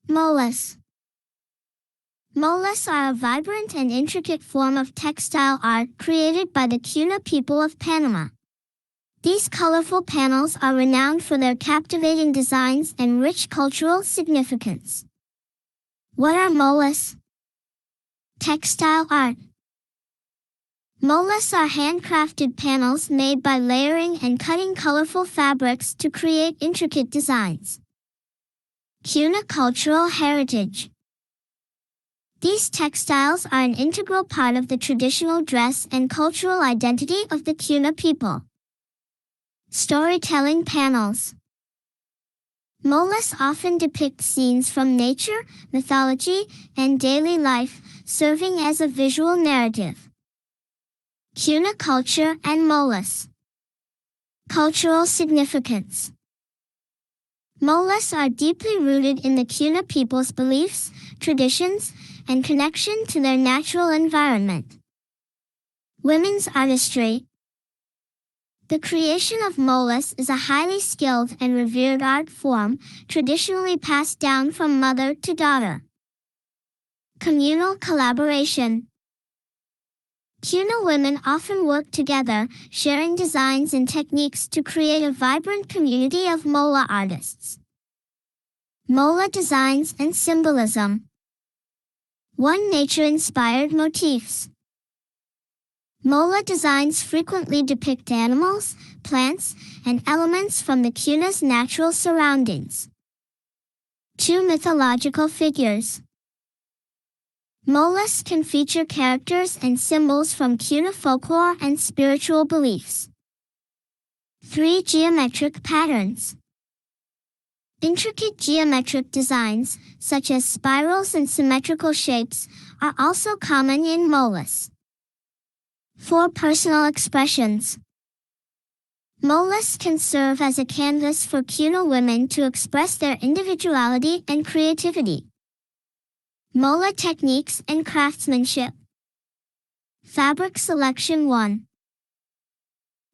Molas. Molas are a vibrant and intricate form of textile art created by the Cuna people of Panama. These colorful panels are renowned for their captivating designs and rich cultural significance. What are molas? Textile art. Molas are handcrafted panels made by layering and cutting colorful fabrics to create intricate designs. Cuna cultural heritage. These textiles are an integral part of the traditional dress and cultural identity of the Cuna people. Storytelling panels. Molas often depict scenes from nature, mythology, and daily life, serving as a visual narrative. Cuna culture and molas. Cultural significance. Molas are deeply rooted in the Cuna people's beliefs, traditions, and connection to their natural environment. Women's artistry. The creation of molas is a highly skilled and revered art form, traditionally passed down from mother to daughter. Communal collaboration. Cuna women often work together, sharing designs and techniques to create a vibrant community of mola artists. Mola designs and symbolism. 1. Nature-inspired motifs. Mola designs frequently depict animals, plants, and elements from the Cuna's natural surroundings. 2. Mythological figures. Molas can feature characters and symbols from Cuna folklore and spiritual beliefs. 3. Geometric patterns. Intricate geometric designs, such as spirals and symmetrical shapes, are also common in molas. 4. Personal expressions. Molas can serve as a canvas for Cuna women to express their individuality and creativity. Mola techniques and craftsmanship. Fabric selection 1.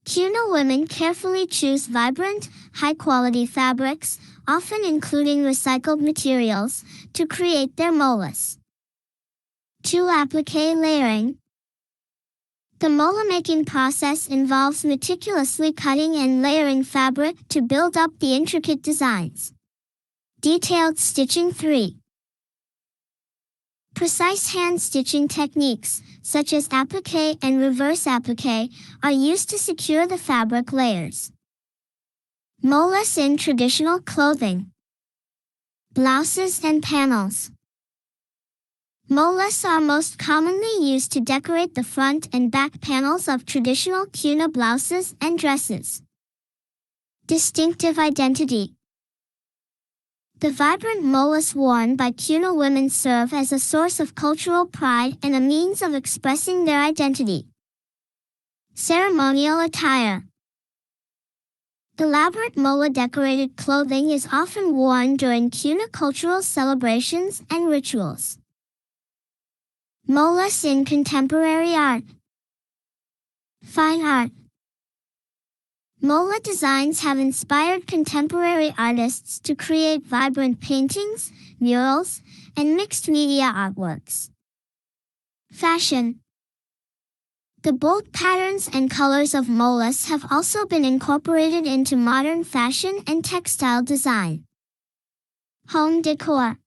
Cuna women carefully choose vibrant, high-quality fabrics, often including recycled materials, to create their molas. 2. Applique layering. The mola-making process involves meticulously cutting and layering fabric to build up the intricate designs. Detailed stitching 3. Precise hand-stitching techniques, such as applique and reverse applique, are used to secure the fabric layers. Molas in traditional clothing. Blouses and panels. Molas are most commonly used to decorate the front and back panels of traditional Cuna blouses and dresses. Distinctive identity. The vibrant molas worn by Cuna women serve as a source of cultural pride and a means of expressing their identity. Ceremonial attire. Elaborate mola-decorated clothing is often worn during Cuna cultural celebrations and rituals. Molas in contemporary art. Fine art. Mola designs have inspired contemporary artists to create vibrant paintings, murals, and mixed-media artworks. Fashion. The bold patterns and colors of molas have also been incorporated into modern fashion and textile design. Home decor.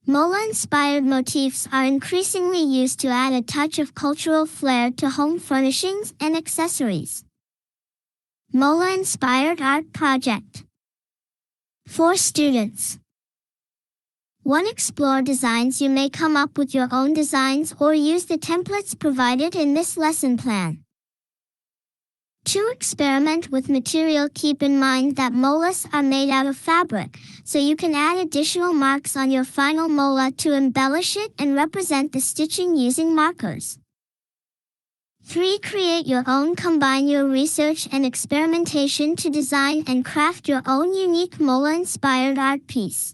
Mola-inspired motifs are increasingly used to add a touch of cultural flair to home furnishings and accessories. Mola-inspired art project. For students. 1. Explore designs. You may come up with your own designs or use the templates provided in this lesson plan. 2. Experiment with material. Keep in mind that molas are made out of fabric, so you can add additional marks on your final mola to embellish it and represent the stitching using markers. 3. Create your own. Combine your research and experimentation to design and craft your own unique mola-inspired art piece.